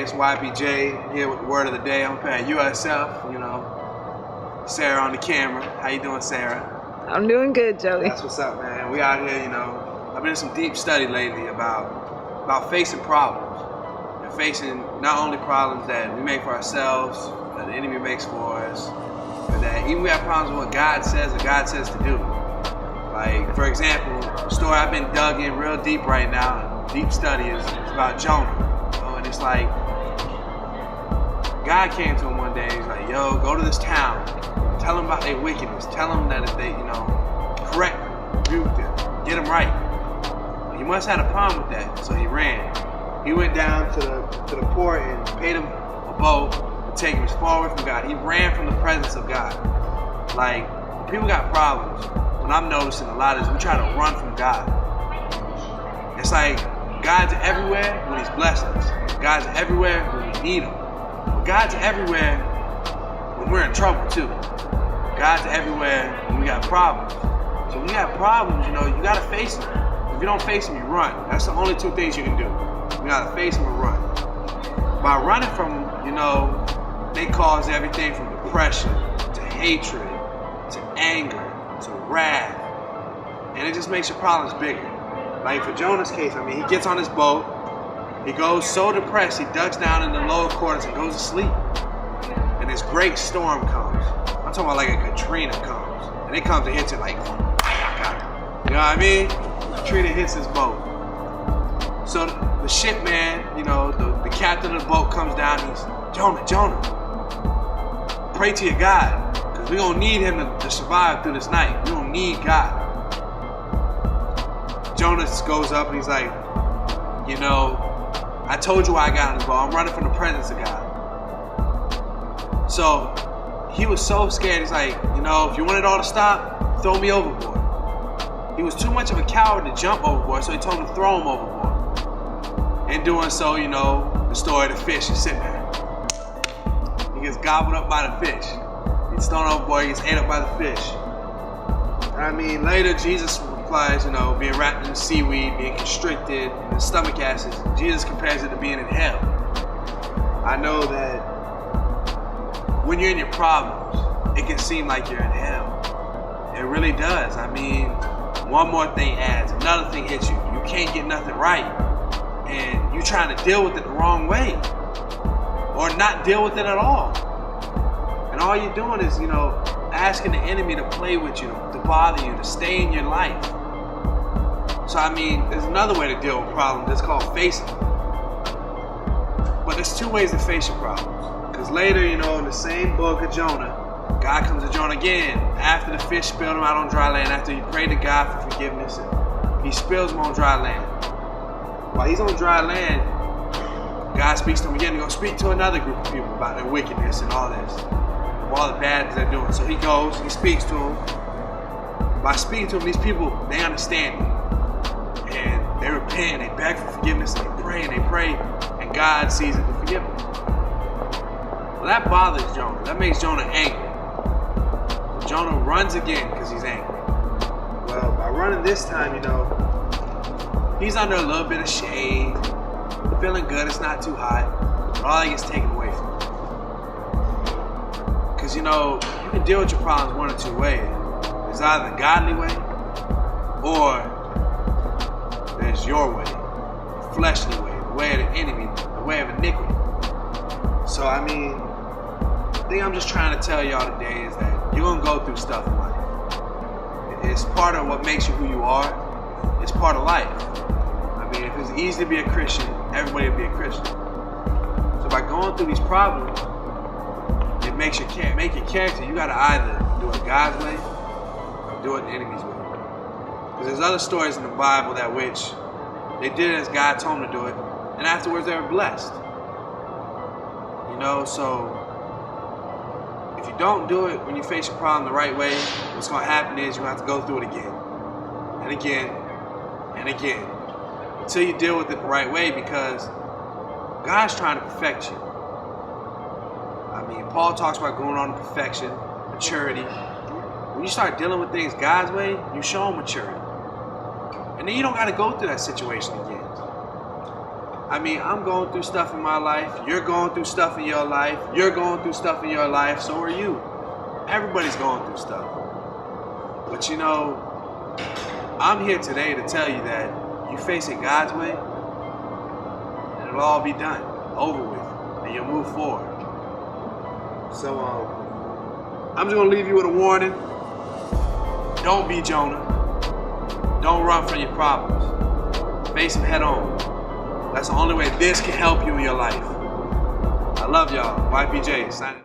it's YBJ here with the word of the day. I'm at USF, you know. Sarah on the camera. How you doing, Sarah? I'm doing good, Joey. That's what's up, man. We out here, you know. I've been in some deep study lately about facing problems. And facing not only problems that we make for ourselves, that the enemy makes for us, but that even we have problems with what God says or God says to do. Like, for example, the story I've been dug in real deep right now, deep study is about Jonah. You know, and it's like, God came to him one day, he's like, yo, go to this town, tell them about their wickedness, tell them that if they, you know, correct them, rebuke them, get them right. He must have had a problem with that, so he ran. He went down to the port and paid him a boat to take him as far away from God. He ran from the presence of God. Like, when people got problems, what I'm noticing a lot is we try to run from God. It's like God's everywhere when he's blessing us. God's everywhere when we need him. But God's everywhere when we're in trouble too. God's everywhere when we got problems. So when you got problems, you know, you gotta face them. If you don't face them, you run. That's the only two things you can do. You gotta face them or run. By running from them, you know, they cause everything from depression to hatred to anger to wrath. And it just makes your problems bigger. Like for Jonah's case, I mean, he gets on his boat, he goes so depressed, he ducks down in the lower quarters and goes to sleep. And this great storm comes. I'm talking about like a Katrina comes. And it comes and hits it like, you know what I mean? Katrina hits his boat. So the ship man, you know, the captain of the boat comes down and he's, Jonah, pray to your God. Because we're going to need him to survive through this night. We're going to need God. Jonah goes up and he's like, you know, I told you why I got on this boat. I'm running from the presence of God. So he was so scared. He's like, you know, if you want it all to stop, throw me overboard. He was too much of a coward to jump overboard, so he told him to throw him overboard. In doing so, you know, the story of the fish is sitting there. He gets gobbled up by the fish. He's thrown overboard, he gets ate up by the fish. I mean, later Jesus replies, you know, being wrapped in the seaweed, being constricted, in the stomach acids. Jesus compares it to being in hell. I know that when you're in your problems, it can seem like you're in hell. It really does. I mean, one more thing adds, another thing hits you. You can't get nothing right. And you're trying to deal with it the wrong way. Or not deal with it at all. And all you're doing is, you know, asking the enemy to play with you, to bother you, to stay in your life. So, I mean, there's another way to deal with problems. It's called facing them. But there's two ways to face your problems. Because later, you know, in the same book of Jonah, God comes to Jonah again after the fish spilled him out on dry land, after he prayed to God for forgiveness, and he spills him on dry land. While he's on dry land, God speaks to him again to go speak to another group of people about their wickedness and all this, and all the bad things they're doing. So he goes, he speaks to them. By speaking to them, these people, they understand him. And they repent, they beg for forgiveness, and they pray, and God sees it to forgive them. Well, that bothers Jonah. That makes Jonah angry. Jonah runs again because he's angry. Well, by running this time, you know, he's under a little bit of shade, feeling good, it's not too hot, but all that gets taken away from him. Because, you know, you can deal with your problems one or two ways. There's either the godly way, or there's your way, the fleshly way, the way of the enemy, the way of iniquity. So, I mean, the thing I'm just trying to tell y'all today is that you're going to go through stuff in life. It's part of what makes you who you are. It's part of life. I mean, if it's easy to be a Christian, everybody will be a Christian. So by going through these problems, it makes your character. You got to either do it God's way or do it the enemy's way. Because there's other stories in the Bible that which they did it as God told them to do it, and afterwards they were blessed. You know, so if you don't do it when you face your problem the right way, what's going to happen is you have to go through it again and again and again until you deal with it the right way, because God's trying to perfect you. I mean, Paul talks about going on to perfection, maturity. When you start dealing with things God's way, you show maturity. And then you don't got to go through that situation again. I mean, I'm going through stuff in my life. You're going through stuff in your life. You're going through stuff in your life. So are you. Everybody's going through stuff. But you know, I'm here today to tell you that you face it God's way, and it'll all be done, over with, and you'll move forward. So, I'm just gonna leave you with a warning. Don't be Jonah. Don't run from your problems. Face them head on. That's the only way this can help you in your life. I love y'all. YPJ, signing.